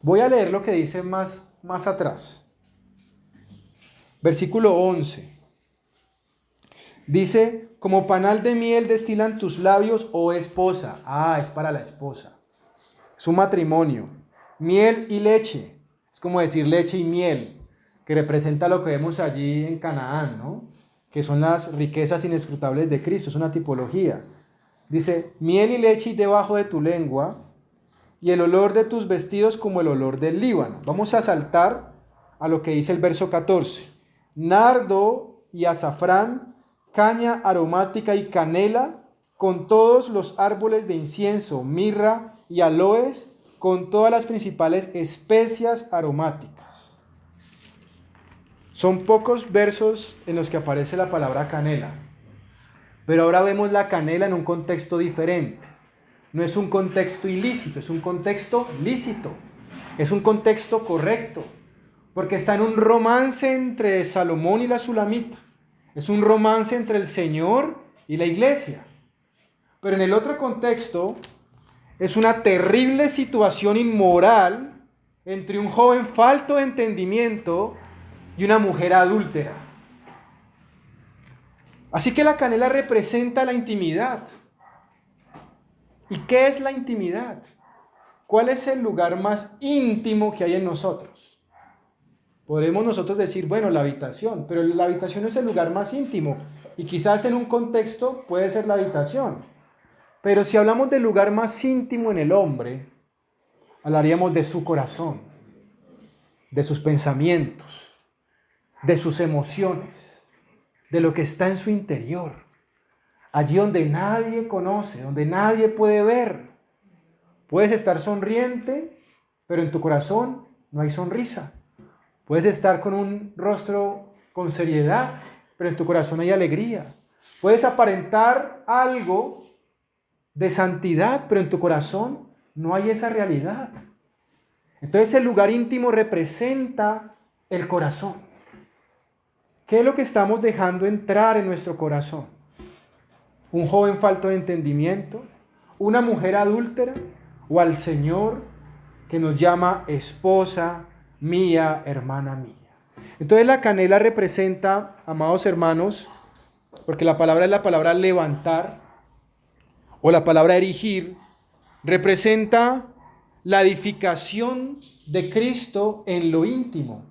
voy a leer lo que dice más atrás. Versículo 11. Dice, como panal de miel destilan tus labios, oh esposa. Es para la esposa. Es un matrimonio. Miel y leche. Es como decir leche y miel, que representa lo que vemos allí en Canaán, ¿no? Que son las riquezas inescrutables de Cristo. Es una tipología. Dice, miel y leche debajo de tu lengua, y el olor de tus vestidos como el olor del Líbano. Vamos a saltar a lo que dice el verso 14. Nardo y azafrán, caña aromática y canela, con todos los árboles de incienso, mirra y aloes, con todas las principales especias aromáticas. Son pocos versos en los que aparece la palabra canela. Pero ahora vemos la canela en un contexto diferente. No es un contexto ilícito, es un contexto lícito. Es un contexto correcto. Porque está en un romance entre Salomón y la Sulamita. Es un romance entre el Señor y la iglesia. Pero en el otro contexto es una terrible situación inmoral entre un joven falto de entendimiento y una mujer adúltera. Así que la canela representa la intimidad. ¿Y qué es la intimidad? ¿Cuál es el lugar más íntimo que hay en nosotros? Podremos nosotros decir, bueno, la habitación, pero la habitación es el lugar más íntimo. Y quizás en un contexto puede ser la habitación. Pero si hablamos del lugar más íntimo en el hombre, hablaríamos de su corazón, de sus pensamientos, de sus emociones, de lo que está en su interior. Allí donde nadie conoce, donde nadie puede ver. Puedes estar sonriente, pero en tu corazón no hay sonrisa. Puedes estar con un rostro con seriedad, pero en tu corazón hay alegría. Puedes aparentar algo de santidad, pero en tu corazón no hay esa realidad. Entonces el lugar íntimo representa el corazón. ¿Qué es lo que estamos dejando entrar en nuestro corazón? ¿Un joven falto de entendimiento? ¿Una mujer adúltera? ¿O al Señor que nos llama esposa mía, hermana mía? Entonces la canela representa, amados hermanos, porque la palabra es la palabra levantar, o la palabra erigir, representa la edificación de Cristo en lo íntimo.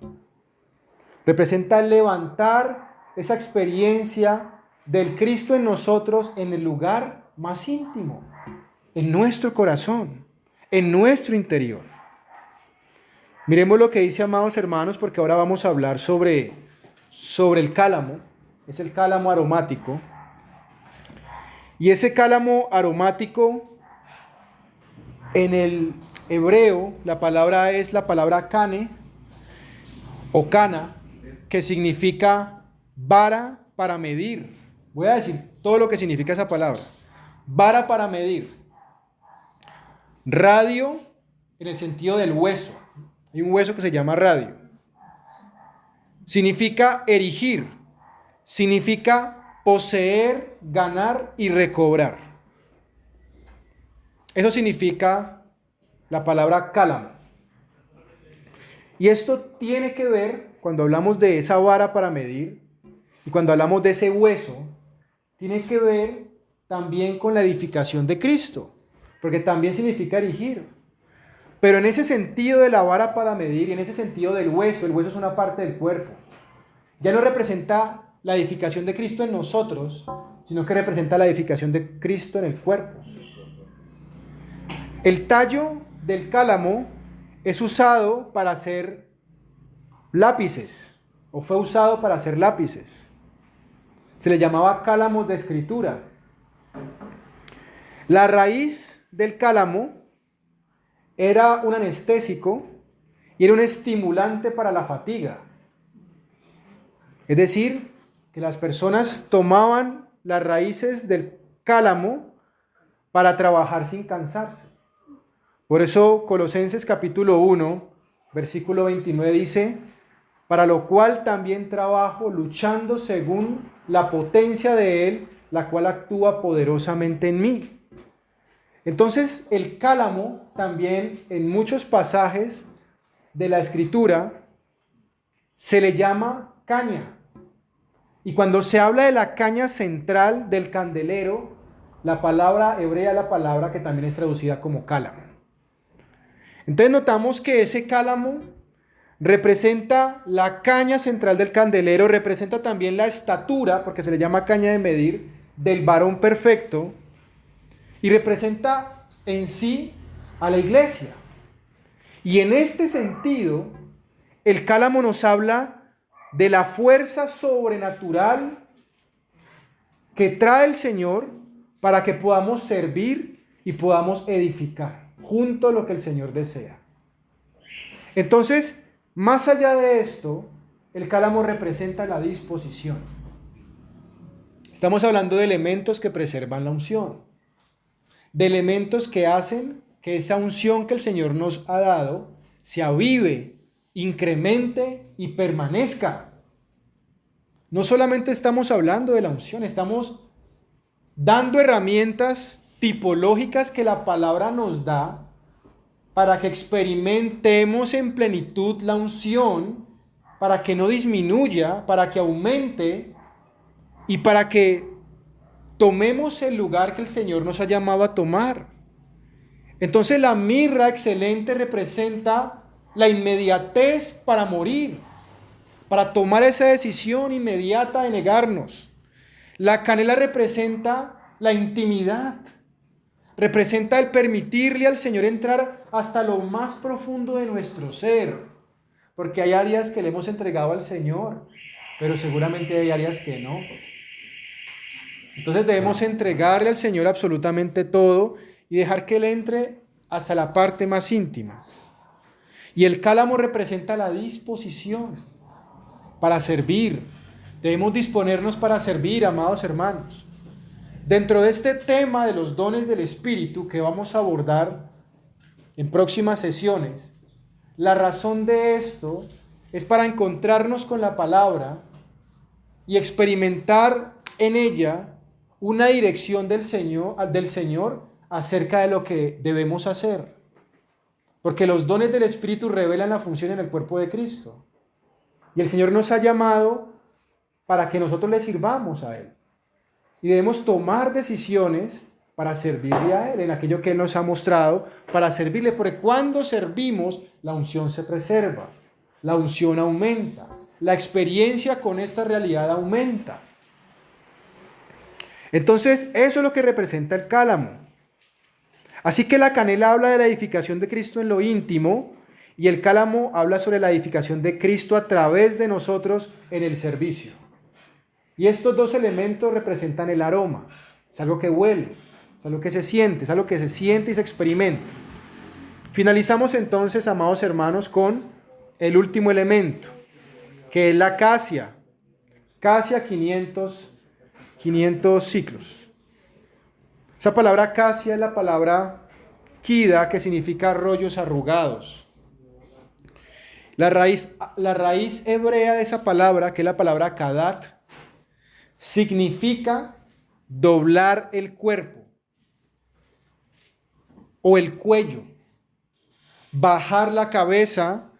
Representa levantar esa experiencia del Cristo en nosotros en el lugar más íntimo. en nuestro corazón, en nuestro interior. Miremos lo que dice, amados hermanos, porque ahora vamos a hablar sobre el cálamo. Es el cálamo aromático. Y ese cálamo aromático, en el hebreo, la palabra es la palabra kane o kana, que significa vara para medir. Voy a decir todo lo que significa esa palabra. Vara para medir. Radio, en el sentido del hueso. Hay un hueso que se llama radio. Significa erigir. Significa poseer, ganar y recobrar. Eso significa la palabra cálamo. Y esto tiene que ver, cuando hablamos de esa vara para medir, y cuando hablamos de ese hueso, tiene que ver también con la edificación de Cristo, porque también significa erigir. Pero en ese sentido de la vara para medir, y en ese sentido del hueso, el hueso es una parte del cuerpo. Ya no representa la edificación de Cristo en nosotros, sino que representa la edificación de Cristo en el cuerpo. El tallo del cálamo es usado para hacer lápices, o fue usado para hacer lápices. Se le llamaba cálamos de escritura. La raíz del cálamo era un anestésico y era un estimulante para la fatiga. Es decir, que las personas tomaban las raíces del cálamo para trabajar sin cansarse. Por eso Colosenses capítulo 1, versículo 29 dice: para lo cual también trabajo luchando según la potencia de Él, la cual actúa poderosamente en mí. Entonces el cálamo también en muchos pasajes de la Escritura se le llama caña. Y cuando se habla de la caña central del candelero, la palabra hebrea es la palabra que también es traducida como cálamo. Entonces notamos que ese cálamo representa la caña central del candelero, representa también la estatura, porque se le llama caña de medir, del varón perfecto, y representa en sí a la iglesia. Y en este sentido, el cálamo nos habla de la fuerza sobrenatural que trae el Señor para que podamos servir y podamos edificar junto a lo que el Señor desea. Entonces, más allá de esto, el cálamo representa la disposición. Estamos hablando de elementos que preservan la unción, de elementos que hacen que esa unción que el Señor nos ha dado se avive, incremente y permanezca. No solamente estamos hablando de la unción, estamos dando herramientas tipológicas que la palabra nos da para que experimentemos en plenitud la unción, para que no disminuya, para que aumente y para que tomemos el lugar que el Señor nos ha llamado a tomar. Entonces la mirra excelente representa la inmediatez para morir, para tomar esa decisión inmediata de negarnos. La canela representa la intimidad, representa el permitirle al Señor entrar hasta lo más profundo de nuestro ser, porque hay áreas que le hemos entregado al Señor, pero seguramente hay áreas que no. Entonces debemos entregarle al Señor absolutamente todo y dejar que Él entre hasta la parte más íntima. Y el cálamo representa la disposición para servir. Debemos disponernos para servir, amados hermanos. Dentro de este tema de los dones del Espíritu que vamos a abordar en próximas sesiones, la razón de esto es para encontrarnos con la palabra y experimentar en ella una dirección del Señor acerca de lo que debemos hacer. Porque los dones del Espíritu revelan la función en el cuerpo de Cristo. Y el Señor nos ha llamado para que nosotros le sirvamos a Él. Y debemos tomar decisiones para servirle a Él, en aquello que Él nos ha mostrado, para servirle. Porque cuando servimos, la unción se preserva, la unción aumenta, la experiencia con esta realidad aumenta. Entonces, eso es lo que representa el cálamo. Así que la canela habla de la edificación de Cristo en lo íntimo y el cálamo habla sobre la edificación de Cristo a través de nosotros en el servicio. Y estos dos elementos representan el aroma. Es algo que huele, es algo que se siente, es algo que se siente y se experimenta. Finalizamos entonces, amados hermanos, con el último elemento, que es la casia. Casia 500 ciclos. Esa palabra casia es la palabra kida, que significa rollos arrugados. La raíz hebrea de esa palabra, que es la palabra kadat, significa doblar el cuerpo o el cuello, bajar la cabeza,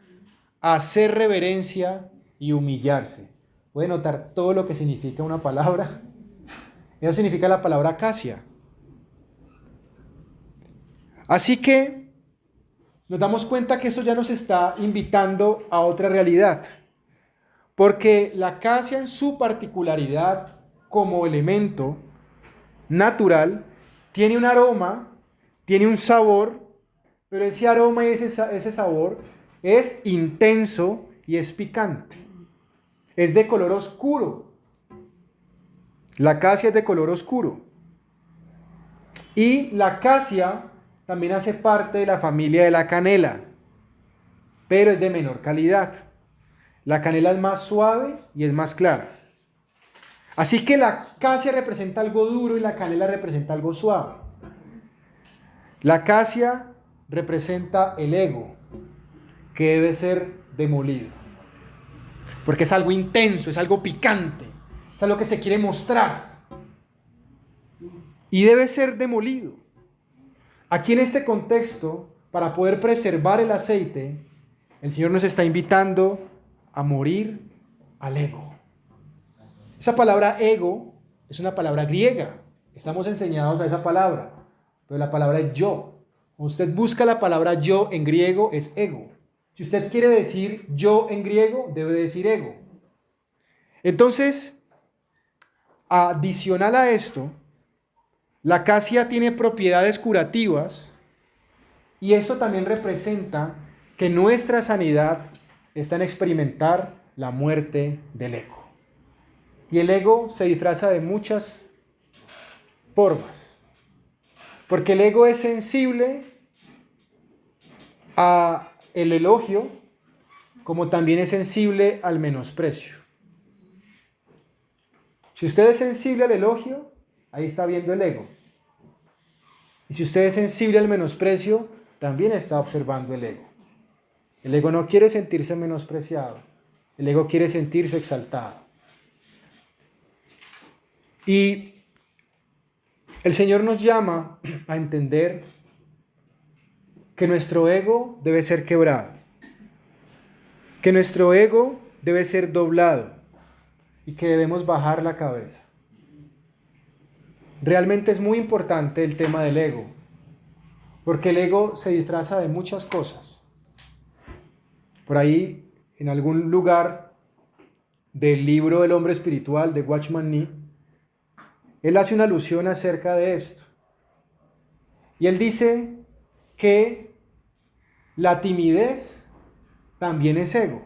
hacer reverencia y humillarse. ¿Puede notar todo lo que significa una palabra? Eso significa la palabra casia. Así que nos damos cuenta que eso ya nos está invitando a otra realidad. Porque la casia en su particularidad como elemento natural tiene un aroma, tiene un sabor, pero ese aroma y ese sabor es intenso y es picante. Es de color oscuro. La casia es de color oscuro. Y la casia también hace parte de la familia de la canela, pero es de menor calidad. La canela es más suave y es más clara. Así que la casia representa algo duro y la canela representa algo suave. La casia representa el ego, que debe ser demolido. Porque es algo intenso, es algo picante, es algo que se quiere mostrar. Y debe ser demolido. Aquí en este contexto, para poder preservar el aceite, el Señor nos está invitando a morir al ego. Esa palabra ego es una palabra griega. Estamos enseñados a esa palabra, pero la palabra es yo. Cuando usted busca la palabra yo en griego, es ego. Si usted quiere decir yo en griego, debe decir ego. Entonces, adicional a esto, la casia tiene propiedades curativas y esto también representa que nuestra sanidad está en experimentar la muerte del ego. Y el ego se disfraza de muchas formas, porque el ego es sensible al elogio, como también es sensible al menosprecio. Si usted es sensible al elogio, ahí está viendo el ego. Y si usted es sensible al menosprecio, también está observando el ego. El ego no quiere sentirse menospreciado. El ego quiere sentirse exaltado. Y el Señor nos llama a entender que nuestro ego debe ser quebrado. Que nuestro ego debe ser doblado. Y que debemos bajar la cabeza. Realmente es muy importante el tema del ego, porque el ego se disfraza de muchas cosas. Por ahí, en algún lugar del libro El hombre espiritual de Watchman Nee, él hace una alusión acerca de esto. Y él dice que la timidez también es ego.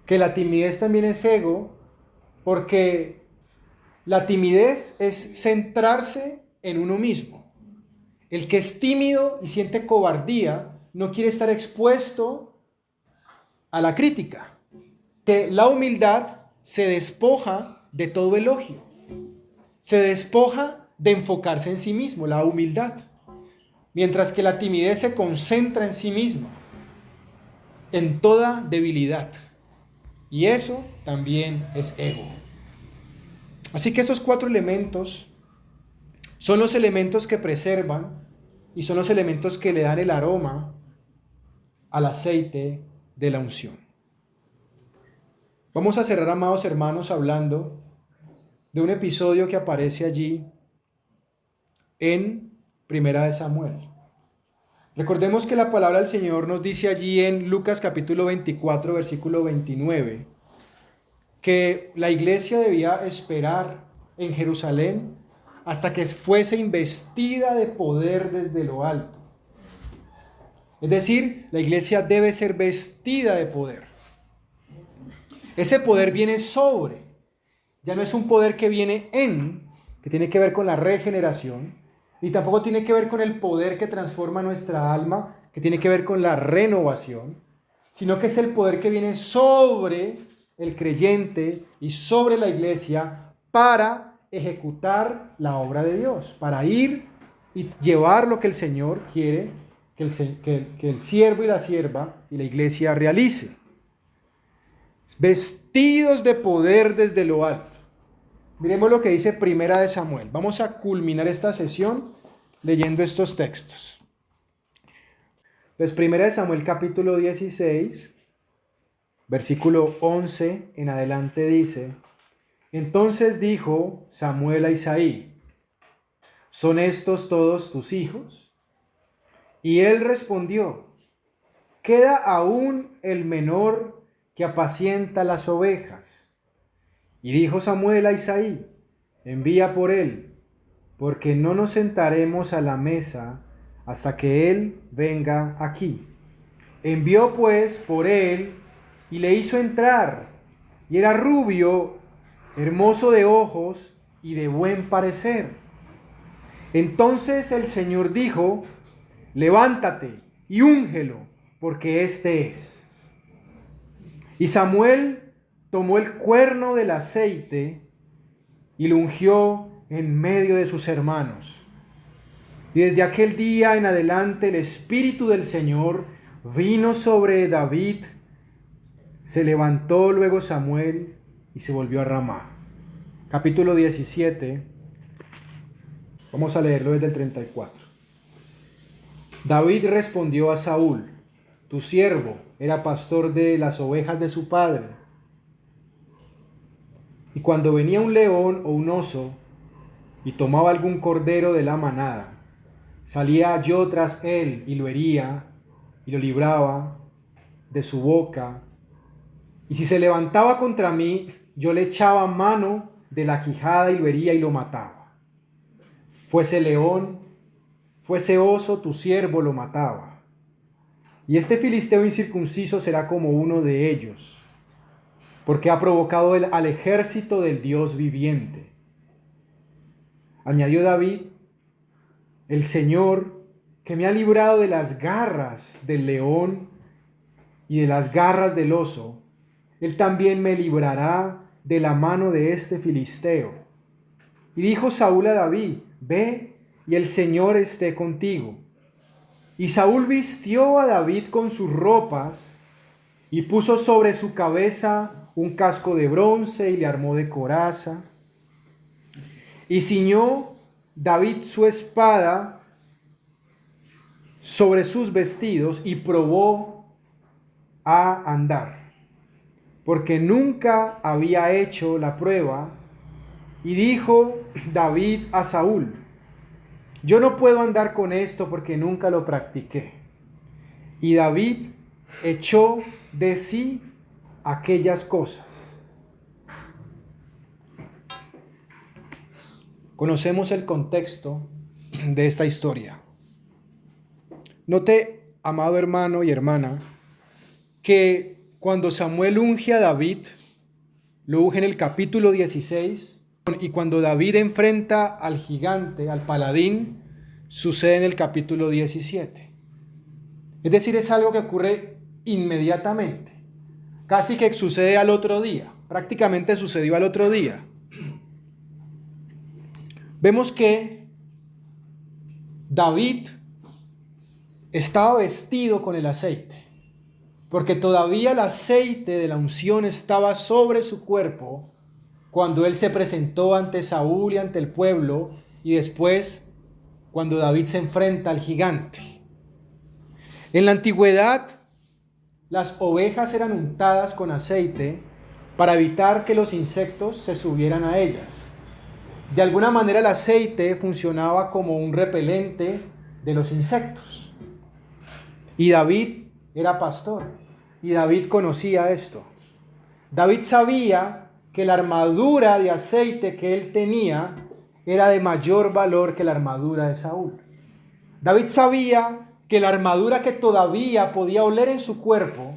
Que la timidez también es ego porque la timidez es centrarse en uno mismo. El que es tímido y siente cobardía no quiere estar expuesto a la crítica. Que la humildad se despoja de todo elogio. Se despoja de enfocarse en sí mismo, la humildad. Mientras que la timidez se concentra en sí misma, en toda debilidad. Y eso también es ego. Así que esos 4 elementos son los elementos que preservan y son los elementos que le dan el aroma al aceite de la unción. Vamos a cerrar, amados hermanos, hablando de un episodio que aparece allí en Primera de Samuel. Recordemos que la palabra del Señor nos dice allí en Lucas capítulo 24, versículo 29, que la iglesia debía esperar en Jerusalén hasta que fuese investida de poder desde lo alto. Es decir, la iglesia debe ser vestida de poder. Ese poder viene sobre. Ya no es un poder que viene en, que tiene que ver con la regeneración, y tampoco tiene que ver con el poder que transforma nuestra alma, que tiene que ver con la renovación, sino que es el poder que viene sobre el creyente y sobre la iglesia para ejecutar la obra de Dios, para ir y llevar lo que el Señor quiere que el siervo y la sierva y la iglesia realice. Vestidos de poder desde lo alto. Miremos lo que dice Primera de Samuel. Vamos a culminar esta sesión leyendo estos textos. Pues Primera de Samuel capítulo 16, versículo 11 en adelante dice: Entonces dijo Samuel a Isaí: ¿Son estos todos tus hijos? Y él respondió: Queda aún el menor que apacienta las ovejas. Y dijo Samuel a Isaí: Envía por él, porque no nos sentaremos a la mesa hasta que él venga aquí. Envió pues por él y le hizo entrar, y era rubio, hermoso de ojos y de buen parecer. Entonces el Señor dijo: Levántate y úngelo, porque este es. Y Samuel tomó el cuerno del aceite y lo ungió en medio de sus hermanos. Y desde aquel día en adelante el Espíritu del Señor vino sobre David. Se levantó luego Samuel y se volvió a Ramá. Capítulo 17. Vamos a leerlo desde el 34. David respondió a Saúl: Tu siervo era pastor de las ovejas de su padre. Y cuando venía un león o un oso y tomaba algún cordero de la manada, salía yo tras él y lo hería y lo libraba de su boca. Y si se levantaba contra mí, yo le echaba mano de la quijada y lo hería y lo mataba. Fuese león, fuese oso, tu siervo lo mataba. Y este filisteo incircunciso será como uno de ellos, porque ha provocado al ejército del Dios viviente. Añadió David: El Señor, que me ha librado de las garras del león y de las garras del oso, Él también me librará de la mano de este filisteo. Y dijo Saúl a David: Ve, y el Señor esté contigo. Y Saúl vistió a David con sus ropas y puso sobre su cabeza un casco de bronce y le armó de coraza. Y ciñó David su espada sobre sus vestidos y probó a andar, porque nunca había hecho la prueba. Y dijo David a Saúl: Yo no puedo andar con esto porque nunca lo practiqué. Y David echó de sí aquellas cosas. Conocemos el contexto de esta historia. Note, amado hermano y hermana, que cuando Samuel unge a David, lo unge en el capítulo 16, y cuando David enfrenta al gigante, al paladín, sucede en el capítulo 17. Es decir, es algo que ocurre inmediatamente, casi que sucede al otro día, prácticamente sucedió al otro día. Vemos que David estaba vestido con el aceite, porque todavía el aceite de la unción estaba sobre su cuerpo cuando él se presentó ante Saúl y ante el pueblo, y después cuando David se enfrenta al gigante. En la antigüedad, las ovejas eran untadas con aceite para evitar que los insectos se subieran a ellas. De alguna manera el aceite funcionaba como un repelente de los insectos. Y David era pastor, y David conocía esto. David sabía que la armadura de aceite que él tenía era de mayor valor que la armadura de Saúl. David sabía que la armadura que todavía podía oler en su cuerpo,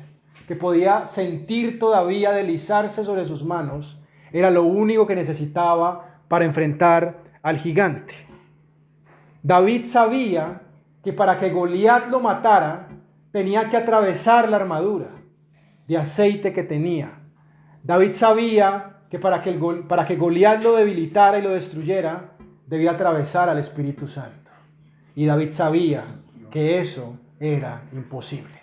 que podía sentir todavía deslizarse sobre sus manos, era lo único que necesitaba para enfrentar al gigante. David sabía que para que Goliat lo matara, tenía que atravesar la armadura de aceite que tenía. David sabía que para que Goliat lo debilitara y lo destruyera, debía atravesar al Espíritu Santo. Y David sabía que eso era imposible.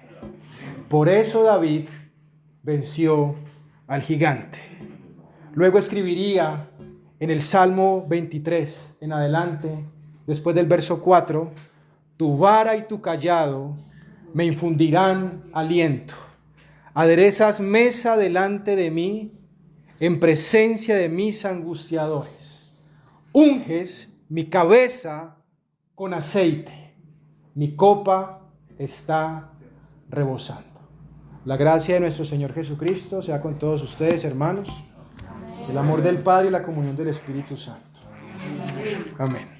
Por eso David venció al gigante. Luego escribiría en el Salmo 23 en adelante, después del verso 4, tu vara y tu cayado me infundirán aliento. Aderezas mesa delante de mí en presencia de mis angustiadores. Unges mi cabeza con aceite. Mi copa está rebosando. La gracia de nuestro Señor Jesucristo sea con todos ustedes, hermanos. El amor del Padre y la comunión del Espíritu Santo. Amén.